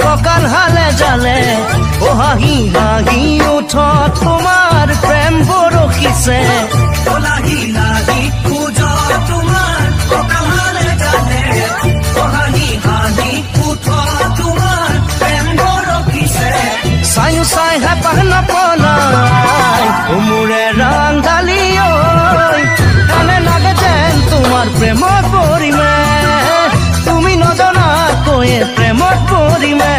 ককাল হালে জালে ও হাঁহি হাঁহি উঠ তোমাৰ প্ৰেম বৰষিছে লাহি লাহি খোজ তোমাৰ ককাল হালে জালে ও হাঁহি হাঁহি উঠ তোমাৰ প্ৰেম বৰষিছে চায়ু চাই হেঁপাহ নপলাই মোৰে ৰাং ঢালি ঐ এনে লাগে যেন তোমাৰ প্ৰেমত পৰিমে তুমি নজনাকৈয়ে প্ৰেমত পৰিমে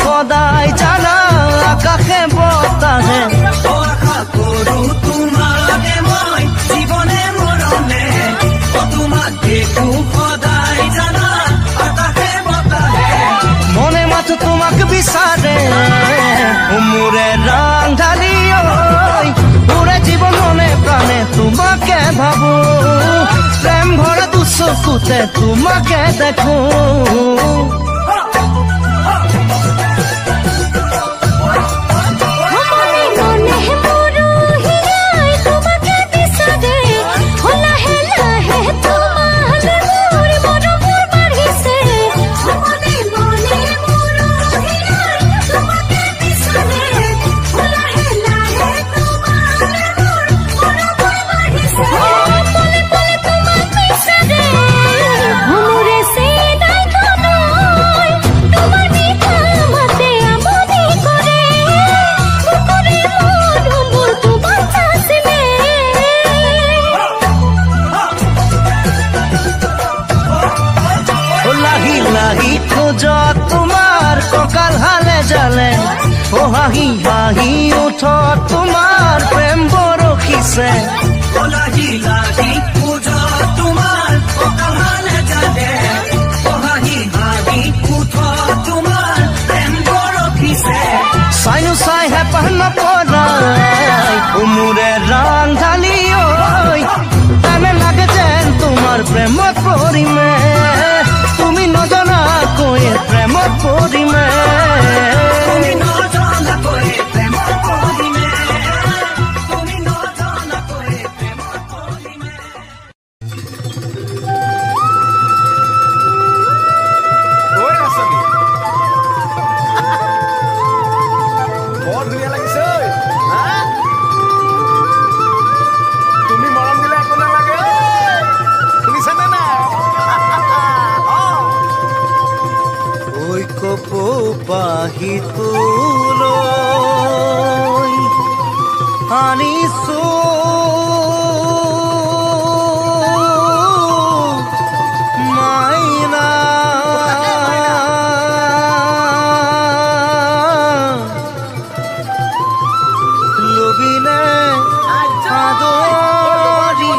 সদায় জানা আকাশে বতাহে আশা কৰো তোমাকে মই জীৱনে মৰণে তোমাক দেখো সদায় জানা আকাশে বতাহে মনে মাথো তোমাক বিচাৰে মোৰে ৰাং ঢালি ঐ মোৰে জীৱন মনে প্ৰাণে তোমাকে ভাবো প্ৰেম ভৰা দুচকুতে তোমাকে দেখো তোমাৰ ককাল হালে জালে ও হাঁহি হাঁহি উঠ তোমাৰ প্ৰেম বৰষিছে লাহি লাহি খোজ তোমাৰ ককাল হালে জালে ও হাঁহি হাঁহি উঠ তোমাৰ প্ৰেম বৰষিছে চায়ু চাই হেঁপাহ নপলাই মোৰে ৰাং ঢালি ঐ এনে লাগে যেন তোমাৰ প্ৰেমত পৰিমে তুমি নজনাকৈয়ে প্ৰেমত পৰিমে তুমি নজনাকৈয়ে প্ৰেমত পৰিমে তুমি নজনাকৈয়ে প্ৰেমত পৰিমে ঐ ৰাস্তানি বৰ ধুনীয়া লাগিছে হা তুমি মৰম দিলে একো নালাগে শুনিছানে না কপৌ পাহি তুলৈ আনিছো মাইনা লবিনে আদৰি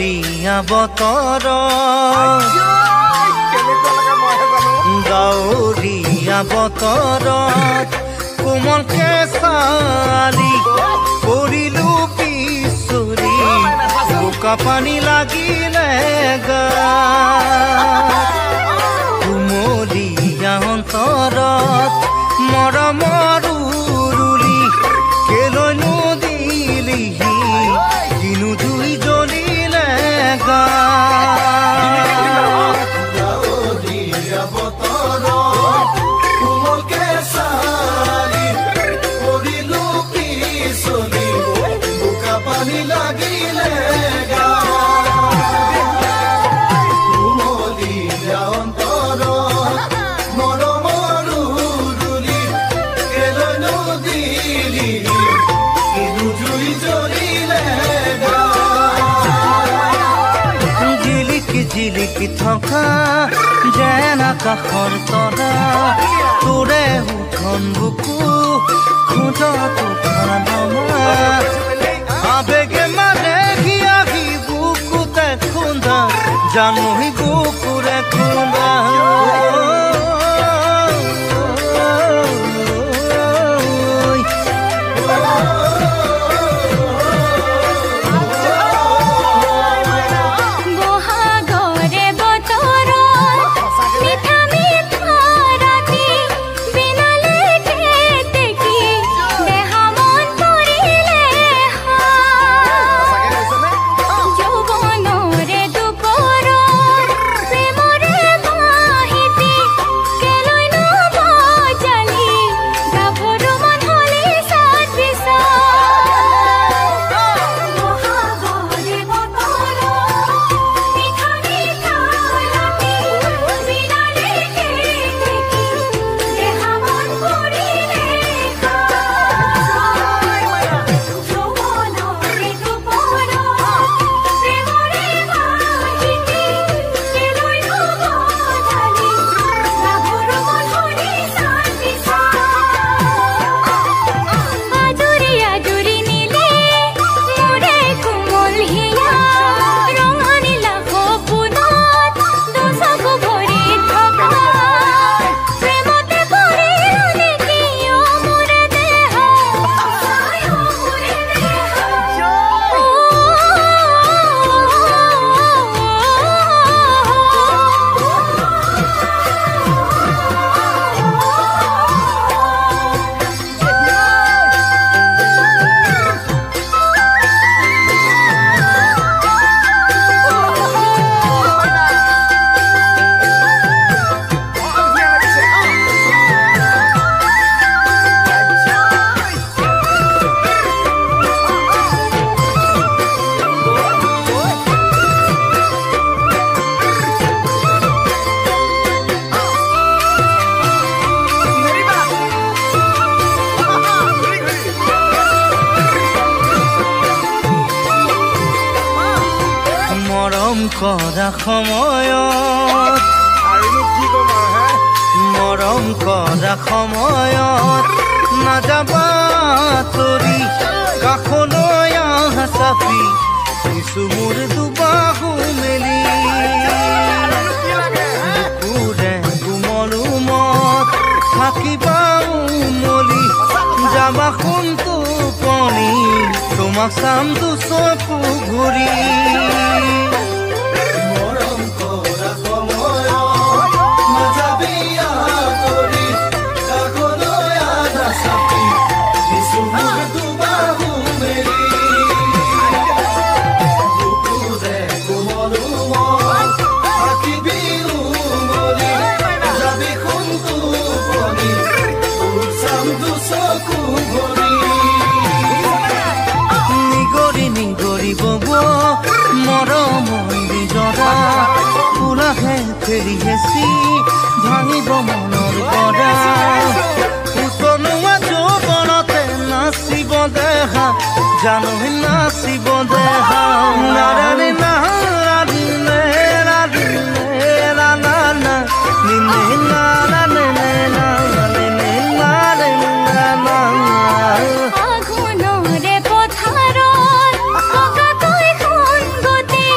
ডাৱৰীয়া বতৰত কেনেকুৱা লাগে মইহে জানো ডাৱৰীয়া বতৰত কোমল কেঁচালি পৰিলো পিছৰি বোকা পানী লাগিলে গাত কুমলীয়া অন্তৰত মৰমৰ উৰুলি কেলৈনো দিলিহি কিনো জুই জ্বলিলে গাত ডাৱৰীয়া বতৰত কোমল কেঁচালি পৰিলো পিছলি বোকা পানী লাগিলে কুমলীয়া অন্তৰত মৰমৰ উৰুলি কেলৈনো দিলি কিনো জুই জ্বলিলে জিলিকি জিলিকি থকা যেন আকাশৰ তৰা তোৰে উঠন বুকু খোজত উঠা আবেগে মানে আহি বুকুতে খুন্দা জানুহি বুকুৰে খুন্দা কৰা সময়ত আৰুনো কি ক'ম আৰু মৰম কৰা সময়ত নাযাবা তৰি কাষলৈ আহা চাপি কিছু মোৰ দুবাহু মেলি বুকুৰে কোমল উমত থাকিবা উমলি যাবা সোণটো পনি তোমাক চাম দুচকু ঘূৰি ফেৰি হেঁচি ভাঙিব মনৰ পৰা উতনুৱা যৌৱনতে নাচিব দেহা জানুহি নাচিব দেহা নাৰানে নাৰানে ৰাধিনে ৰানা নিনে নাৰানে নাৰানে নাৰানে নাৰানে আগুনৰে পথাৰত ককাকৈ সোণ গতি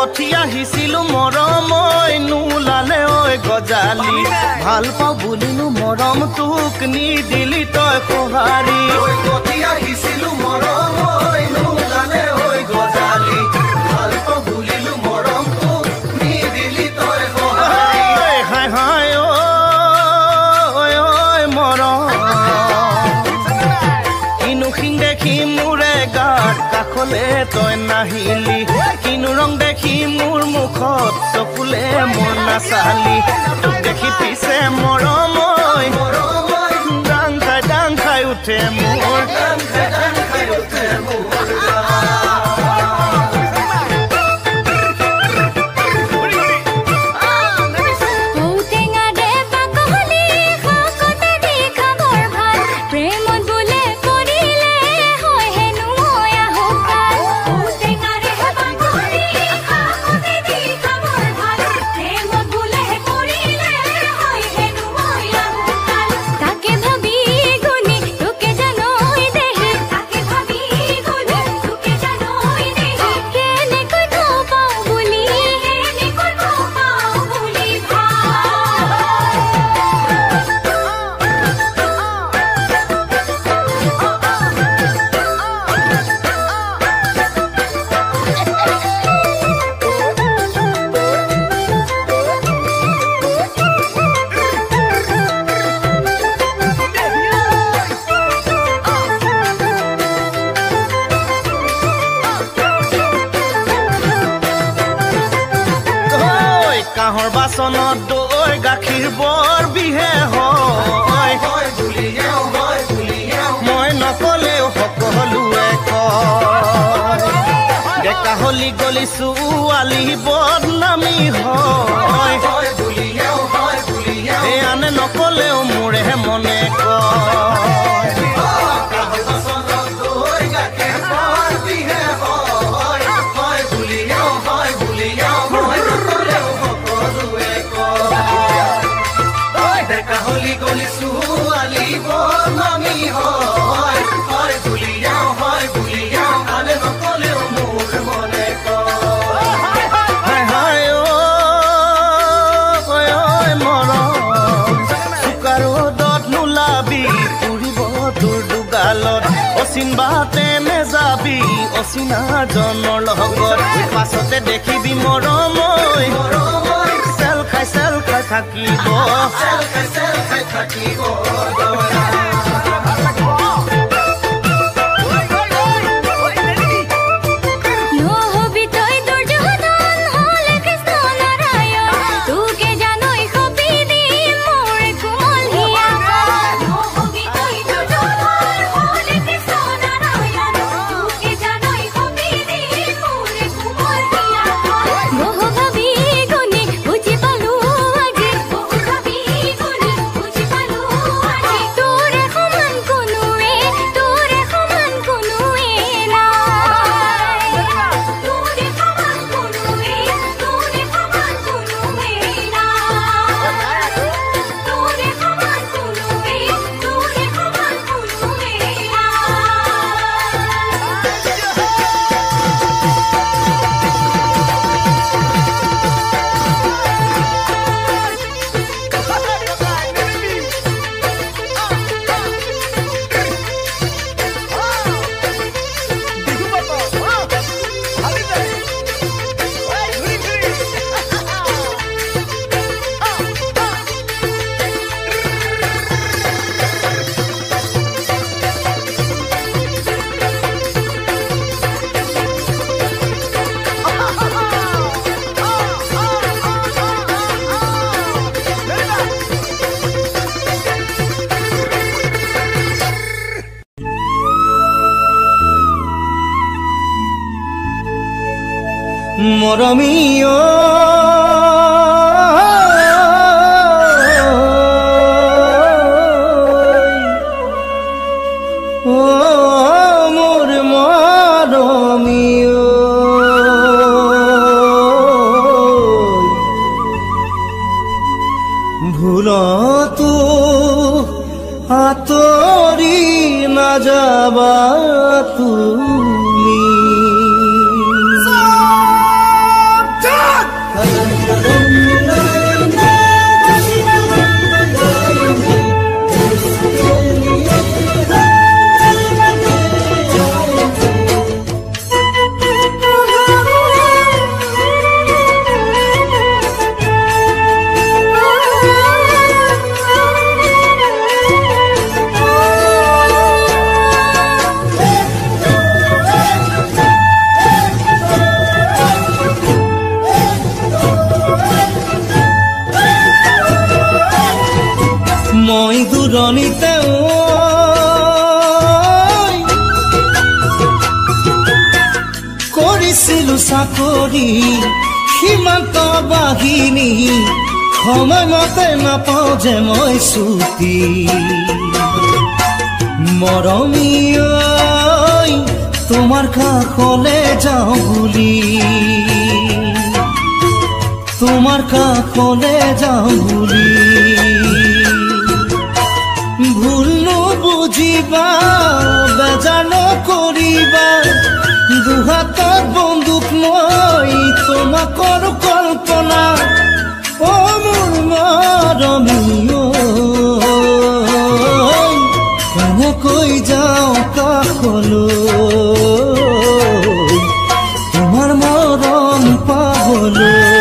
কঠি আহিছিলো মৰমৈ নোলালে ঐ গজালি ভাল পাওঁ বুলিনো মৰম তোক নিদিলি তই সঁহাৰি কঠি আহিছিলো মৰমৈ নোলালে ঐ গজালি ভাল পাওঁ বুলিলো মৰম তোক নিদিলি তই সঁহাৰি হাই হাই ঐ মৰম কিনো শিং দেখি মোৰে গাত কাষলে তই নাহিলি কিনো ৰং দেখি মোৰ মুখত চকুলে মন নাচালি তোক দেখি পিছে মৰমৈ ডাং খাই উঠে মোৰ কাঁহৰ বাচনত দৈ গাখীৰ বৰ বিহে হয় মই নকলেও সকলোৱে কয় ডেকা হলি গলি ছোৱালী বদনামী হয় আনে নকলেও মোৰে মনে কয় অচিন বাটে নেযাবি অচিনাজনৰ লগত পাছতে দেখিবি মৰমৈ চেল খাই থাকিব মৰমীয় মোৰ মৰমীয় ভুলতো আঁতৰি নাযাবা তুমি কৰিছিলো চাকৰি সীমান্ত বাহিনী সময়মতে নাপাওঁ যে মই ছুটি মৰমী ঐ তোমাৰ কাষলে যাওঁ বুলি তোমাৰ কাষলে যাওঁ বুলি ভুল নুবুজিবা বেজাৰ নকৰিবা দুহাতত বন্দুক মই তোমাক কৰো কল্পনা ও মোৰ মৰমী কেনেকৈ যাওঁ কাষলৈ তোমাৰ মৰম পাবলৈ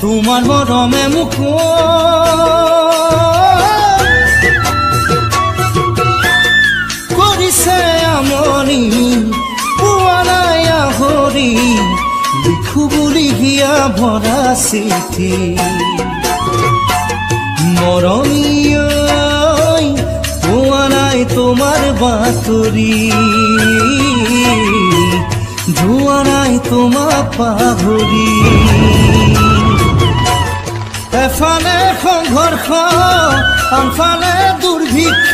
তোমাৰ মৰমে মোক কৰিছে আমনি পোৱা নাই আহৰি লিখো বুলি হিয়া ভৰা চিঠি মৰমী ঐ পোৱা নাই তোমাৰ বাতৰি যোৱা নাই তোমাক পাহৰি এফালে সংঘৰ্ষ আনফালে দুৰ্ভিক্ষ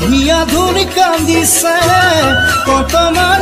হিয়া ধুনি কান্দিছে কত মাৰ